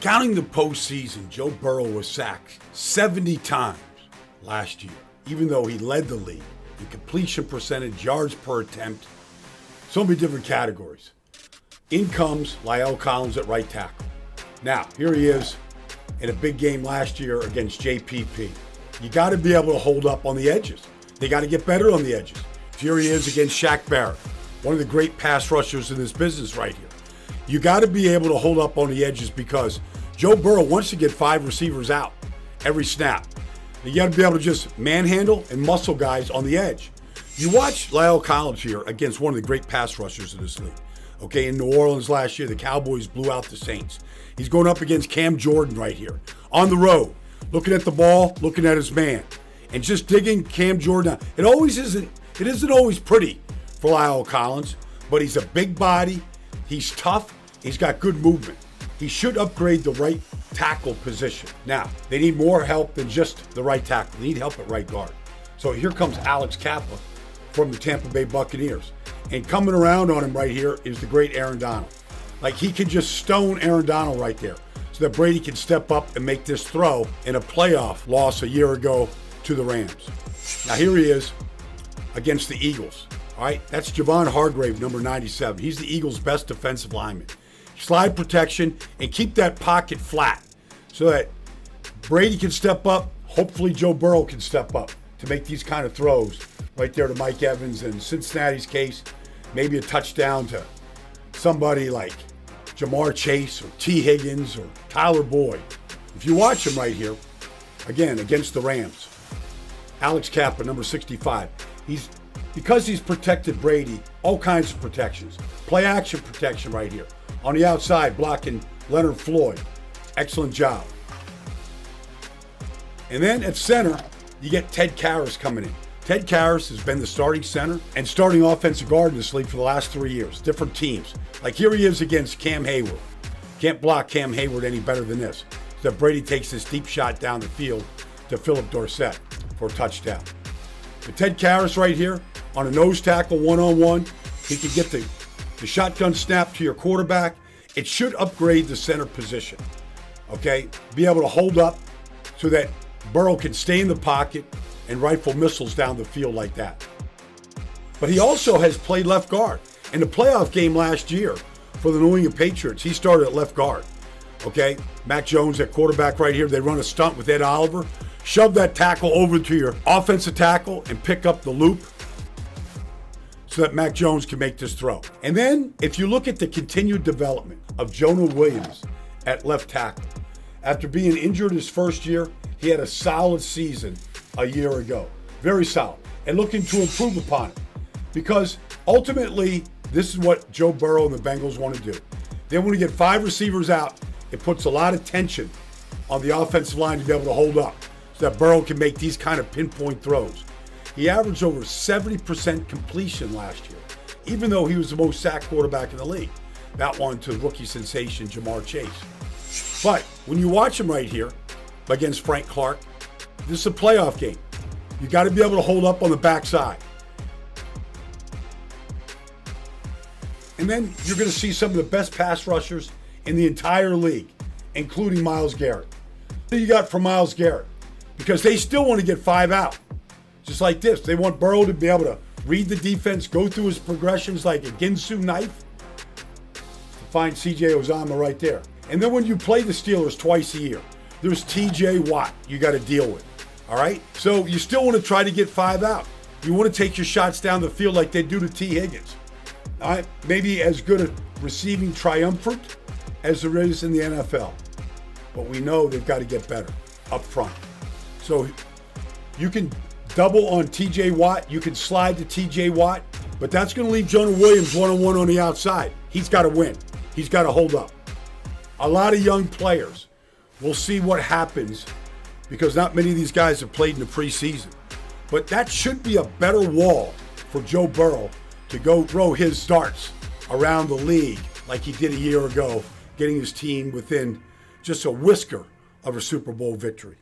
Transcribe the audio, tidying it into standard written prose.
Counting the postseason, Joe Burrow was sacked 70 times last year, even though he led the league in completion percentage, yards per attempt, so many different categories. In comes La'el Collins at right tackle. Now, here he is in a big game last year against JPP. You got to be able to hold up on the edges. They got to get better on the edges. Here he is against Shaq Barrett, one of the great pass rushers in this business right here. You got to be able to hold up on the edges because Joe Burrow wants to get 5 receivers out every snap. You got to be able to just manhandle and muscle guys on the edge. You watch La'el Collins here against one of the great pass rushers in this league. Okay, in New Orleans last year, the Cowboys blew out the Saints. He's going up against Cam Jordan right here on the road, looking at the ball, looking at his man, and just digging Cam Jordan out. It isn't always pretty for La'el Collins, but he's a big body, he's tough, he's got good movement. He should upgrade the right tackle position. Now, they need more help than just the right tackle. They need help at right guard. So here comes Alex Kappa from the Tampa Bay Buccaneers. And coming around on him right here is the great Aaron Donald. Like, he can just stone Aaron Donald right there so that Brady can step up and make this throw in a playoff loss a year ago to the Rams. Now here he is against the Eagles. All right, that's Javon Hargrave, number 97. He's the Eagles' best defensive lineman. Slide protection and keep that pocket flat so that Brady can step up. Hopefully Joe Burrow can step up to make these kind of throws right there to Mike Evans. And in Cincinnati's case, maybe a touchdown to somebody like Jamar Chase or T. Higgins or Tyler Boyd. If you watch him right here, again, against the Rams, Alex Kappa, number 65, because he's protected Brady, all kinds of protections. Play action protection right here. On the outside, blocking Leonard Floyd. Excellent job. And then at center, you get Ted Karras coming in. Ted Karras has been the starting center and starting offensive guard in this league for the last 3 years. Different teams. Like here he is against Cam Hayward. Can't block Cam Hayward any better than this. So Brady takes this deep shot down the field to Philip Dorsett for a touchdown. But Ted Karras right here on a nose tackle one-on-one. He can get the shotgun snap to your quarterback. It should upgrade the center position. Okay? Be able to hold up so that Burrow can stay in the pocket and rifle missiles down the field like that. But he also has played left guard. In the playoff game last year for the New England Patriots, he started at left guard. Okay? Mac Jones at quarterback right here. They run a stunt with Ed Oliver. Shove that tackle over to your offensive tackle and pick up the loop so that Mac Jones can make this throw. And then, if you look at the continued development of Jonah Williams at left tackle, after being injured his first year, he had a solid season a year ago. Very solid. And looking to improve upon it. Because ultimately, this is what Joe Burrow and the Bengals want to do. They want to get 5 receivers out. It puts a lot of tension on the offensive line to be able to hold up so that Burrow can make these kind of pinpoint throws. He averaged over 70% completion last year, even though he was the most sacked quarterback in the league. That one to rookie sensation Jamar Chase. But when you watch him right here against Frank Clark, this is a playoff game. You got to be able to hold up on the backside. And then you're going to see some of the best pass rushers in the entire league, including Myles Garrett. What do you got for Myles Garrett? Because they still want to get 5 out. Just like this. They want Burrow to be able to read the defense, go through his progressions like a Ginsu knife to find C.J. Uzomah right there. And then when you play the Steelers twice a year, there's T.J. Watt you got to deal with. All right? So you still want to try to get 5 out. You want to take your shots down the field like they do to T. Higgins. All right? Maybe as good a receiving triumvirate as there is in the NFL. But we know they've got to get better up front. So you can double on T.J. Watt. You can slide to T.J. Watt. But that's going to leave Jonah Williams one-on-one on the outside. He's got to win. He's got to hold up. A lot of young players. We'll see what happens because not many of these guys have played in the preseason. But that should be a better wall for Joe Burrow to go throw his darts around the league like he did a year ago, getting his team within just a whisker of a Super Bowl victory.